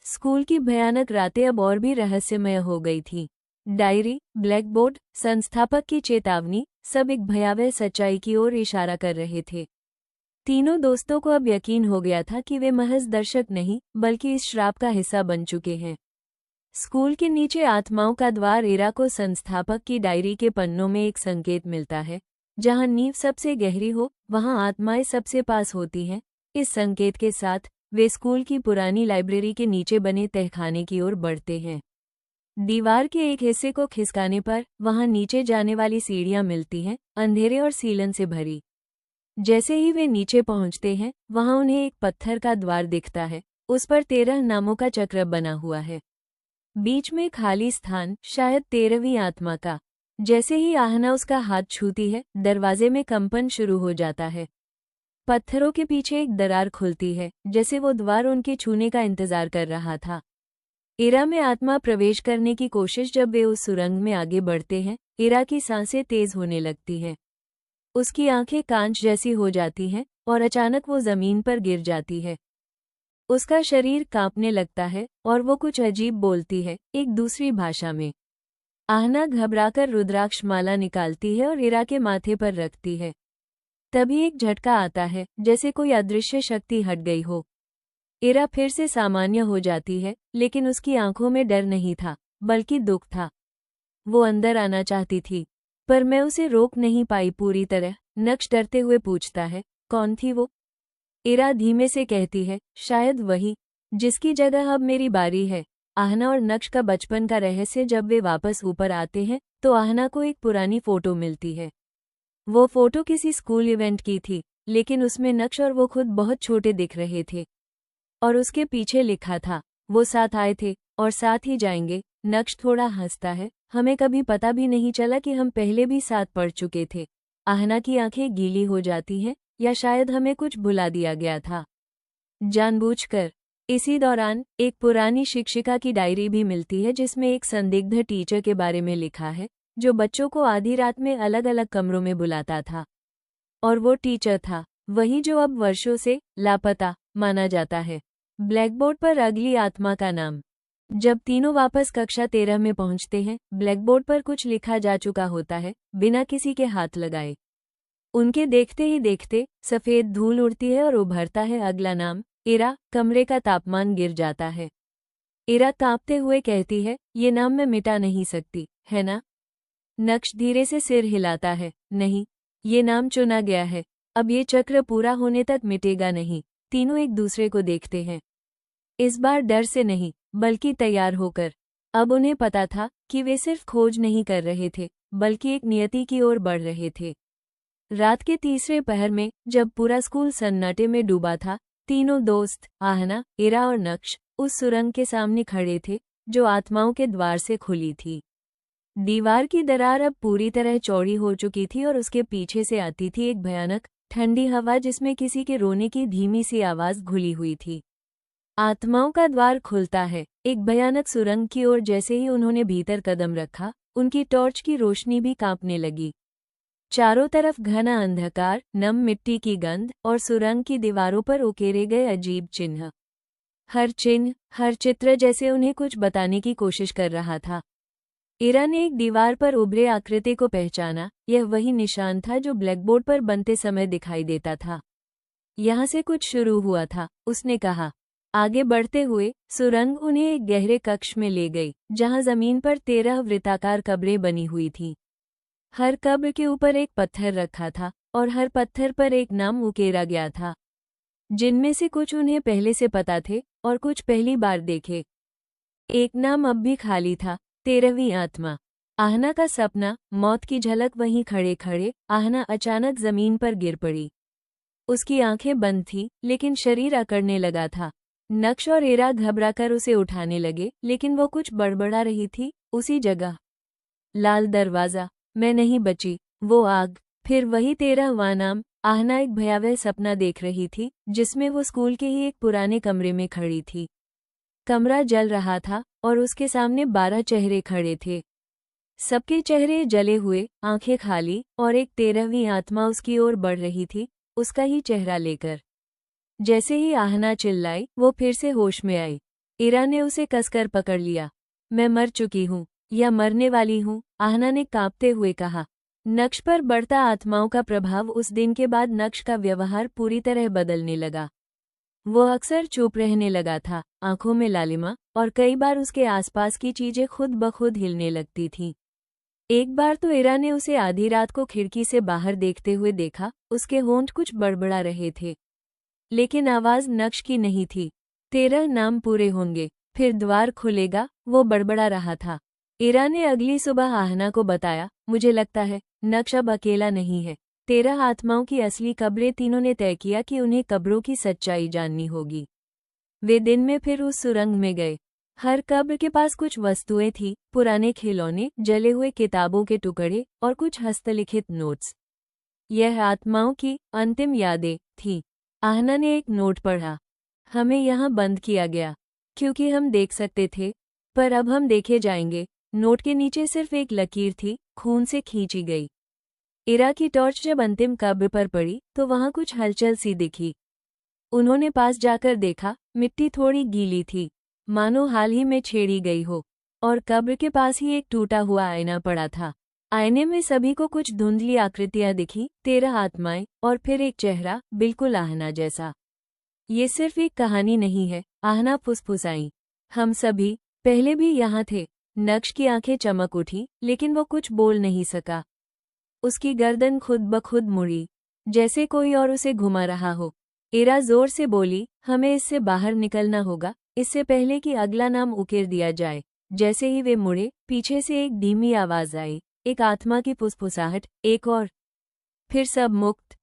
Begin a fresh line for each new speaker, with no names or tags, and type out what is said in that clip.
School की भयानक रातें अब और भी रहस्यमय हो गई थी। डायरी, ब्लैकबोर्ड, संस्थापक की चेतावनी, सब एक भयावह सच्चाई की ओर इशारा कर रहे थे। तीनों दोस्तों को अब यकीन हो गया था कि वे महज दर्शक नहीं, बल्कि इस श्राप का हिस्सा बन चुके हैं। स्कूल के नीचे आत्माओं का द्वार। इरा को संस्थापक की डायरी के पन्नों में एक संकेत मिलता है, जहां नींव सबसे गहरी हो, वहां आत्माएं सबसे पास होती हैं। इस संकेत के साथ वे स्कूल की पुरानी लाइब्रेरी के नीचे बने तहखाने की ओर बढ़ते हैं। दीवार के एक हिस्से को खिसकाने पर वहां नीचे जाने वाली सीढ़ियां मिलती हैं, अंधेरे और सीलन से भरी। जैसे ही वे नीचे पहुंचते हैं, वहां उन्हें एक पत्थर का द्वार दिखता है। उस पर 13 नामों का चक्र बना हुआ है। बीच में खाली स्थान, शायद 13वीं आत्मा का। जैसे ही आहना उसका हाथ छूती है, दरवाजे में कंपन शुरू हो जाता है। पत्थरों के पीछे एक दरार खुलती है, जैसे वो द्वार उनके छूने का इंतजार कर रहा था। इरा में आत्मा प्रवेश करने की कोशिश। जब वे उस सुरंग में आगे बढ़ते हैं, इरा की सांसें तेज होने लगती हैं। उसकी आंखें कांच जैसी हो जाती हैं और अचानक वो जमीन पर गिर जाती है। उसका शरीर कांपने लगता है और वो कुछ अजीब बोलती है, एक दूसरी भाषा में। आहना घबराकर रुद्राक्ष माला निकालती है और इरा के माथे पर रखती है। तभी एक झटका आता है, जैसे कोई अदृश्य शक्ति हट गई हो। इरा फिर से सामान्य हो जाती है, लेकिन उसकी आंखों में डर नहीं था, बल्कि दुख था। वो अंदर आना चाहती थी, पर मैं उसे रोक नहीं पाई पूरी तरह। नक्श डरते हुए पूछता है, कौन थी वो? इरा धीमे से कहती है, शायद वही, जिसकी जगह अब मेरी बारी है। आहना और नक्श का बचपन का रहस्य। जब वे वापस ऊपर आते हैं, तो आहना को एक पुरानी फोटो मिलती है। वो फोटो किसी स्कूल इवेंट की थी, लेकिन उसमें नक्श और वो खुद बहुत छोटे दिख रहे थे। और उसके पीछे लिखा था, वो साथ आए थे और साथ ही जाएंगे। नक्श थोड़ा हंसता है, हमें कभी पता भी नहीं चला कि हम पहले भी साथ पढ़ चुके थे। आहना की आंखें गीली हो जाती हैं, या शायद हमें कुछ भुला दिया गया था जानबूझकर। इसी दौरान एक पुरानी शिक्षिका की डायरी भी मिलती है, जिसमें एक संदिग्ध टीचर के बारे में लिखा है, जो बच्चों को आधी रात में अलग अलग कमरों में बुलाता था। और वो टीचर था वही जो अब वर्षों से लापता माना जाता है। ब्लैकबोर्ड पर अगली आत्मा का नाम। जब तीनों वापस कक्षा 13 में पहुंचते हैं, ब्लैकबोर्ड पर कुछ लिखा जा चुका होता है, बिना किसी के हाथ लगाए। उनके देखते ही देखते सफेद धूल उड़ती है और उभरता है अगला नाम, इरा। कमरे का तापमान गिर जाता है। इरा कांपते हुए कहती है, ये नाम मैं मिटा नहीं सकती, है ना? नक्श धीरे से सिर हिलाता है, नहीं, ये नाम चुना गया है। अब ये चक्र पूरा होने तक मिटेगा नहीं। तीनों एक दूसरे को देखते हैं, इस बार डर से नहीं, बल्कि तैयार होकर। अब उन्हें पता था कि वे सिर्फ खोज नहीं कर रहे थे, बल्कि एक नियति की ओर बढ़ रहे थे। रात के तीसरे पहर में, जब पूरा स्कूल सन्नाटे में डूबा था, तीनों दोस्त, आहना, इरा और नक्श, उस सुरंग के सामने खड़े थे, जो आत्माओं के द्वार से खुली थी। दीवार की दरार अब पूरी तरह चौड़ी हो चुकी थी और उसके पीछे से आती थी एक भयानक, ठंडी हवा, जिसमें किसी के रोने की धीमी सी आवाज घुली हुई थी। आत्माओं का द्वार खुलता है, एक भयानक सुरंग की ओर। जैसे ही उन्होंने भीतर कदम रखा, उनकी टॉर्च की रोशनी भी कांपने लगी। चारों तरफ घना अंधकार, नम मिट्टी की गंध और सुरंग की दीवारों पर उकेरे गए अजीब चिन्ह। हर चिन्ह, हर चित्र जैसे उन्हें कुछ बताने की कोशिश कर रहा था। इरा ने एक दीवार पर उभरे आकृति को पहचाना। यह वही निशान था जो ब्लैकबोर्ड पर बनते समय दिखाई देता था। यहाँ से कुछ शुरू हुआ था, उसने कहा। आगे बढ़ते हुए सुरंग उन्हें एक गहरे कक्ष में ले गई, जहाँ जमीन पर 13 वृत्ताकार कब्रें बनी हुई थीं। हर कब्र के ऊपर एक पत्थर रखा था और हर पत्थर पर एक नाम उकेरा गया था, जिनमें से कुछ उन्हें पहले से पता थे और कुछ पहली बार देखे। एक नाम अब भी खाली था, 13वीं आत्मा। आहना का सपना, मौत की झलक। वहीं खड़े खड़े आहना अचानक जमीन पर गिर पड़ी। उसकी आंखें बंद थीं, लेकिन शरीर अकड़ने लगा था। नक्श और इरा घबराकर उसे उठाने लगे, लेकिन वो कुछ बड़बड़ा रही थी। उसी जगह लाल दरवाजा। मैं नहीं बची, वो आग। फिर वही 13वां नाम। आहना एक भयावह सपना देख रही थी, जिसमें वो स्कूल के ही एक पुराने कमरे में खड़ी थी। कमरा जल रहा था और उसके सामने 12 चेहरे खड़े थे। सबके चेहरे जले हुए, आंखें खाली, और एक 13वीं आत्मा उसकी ओर बढ़ रही थी, उसका ही चेहरा लेकर। जैसे ही आहना चिल्लाई, वो फिर से होश में आई। इरा ने उसे कसकर पकड़ लिया। मैं मर चुकी हूँ या मरने वाली हूँ, आहना ने कांपते हुए कहा। नक्श पर बढ़ता आत्माओं का प्रभाव। उस दिन के बाद नक्श का व्यवहार पूरी तरह बदलने लगा। वो अक्सर चुप रहने लगा था, आंखों में लालिमा, और कई बार उसके आसपास की चीजें खुद ब खुद हिलने लगती थीं। एक बार तो इरा ने उसे आधी रात को खिड़की से बाहर देखते हुए देखा। उसके होंठ कुछ बड़बड़ा रहे थे, लेकिन आवाज नक्श की नहीं थी। 13 नाम पूरे होंगे, फिर द्वार खुलेगा, वो बड़बड़ा रहा था। इरा ने अगली सुबह आहना को बताया, मुझे लगता है नक्श अब अकेला नहीं है। 13 आत्माओं की असली कब्रें। तीनों ने तय किया कि उन्हें कब्रों की सच्चाई जाननी होगी। वे दिन में फिर उस सुरंग में गए। हर कब्र के पास कुछ वस्तुएं थीं, पुराने खिलौने, जले हुए किताबों के टुकड़े और कुछ हस्तलिखित नोट्स। यह आत्माओं की अंतिम यादें थीं। आहना ने एक नोट पढ़ा। हमें यहाँ बंद किया गया क्योंकि हम देख सकते थे, पर अब हम देखे जाएंगे। नोट के नीचे सिर्फ एक लकीर थी, खून से खींची गई। इरा की टॉर्च जब अंतिम कब्र पर पड़ी तो वहां कुछ हलचल सी दिखी। उन्होंने पास जाकर देखा, मिट्टी थोड़ी गीली थी, मानो हाल ही में छेड़ी गई हो, और कब्र के पास ही एक टूटा हुआ आईना पड़ा था। आईने में सभी को कुछ धुंधली आकृतियां दिखी, 13 आत्माएं, और फिर एक चेहरा, बिल्कुल आहना जैसा। ये सिर्फ एक कहानी नहीं है, आहना फुसफुसाई। हम सभी पहले भी यहाँ थे। नक्श की आंखें चमक उठी, लेकिन वो कुछ बोल नहीं सका। उसकी गर्दन खुद ब खुद मुड़ी, जैसे कोई और उसे घुमा रहा हो। इरा जोर से बोली, हमें इससे बाहर निकलना होगा, इससे पहले कि अगला नाम उकेर दिया जाए। जैसे ही वे मुड़े, पीछे से एक धीमी आवाज आई, एक आत्मा की फुसफुसाहट, एक और। फिर सब मुक्त।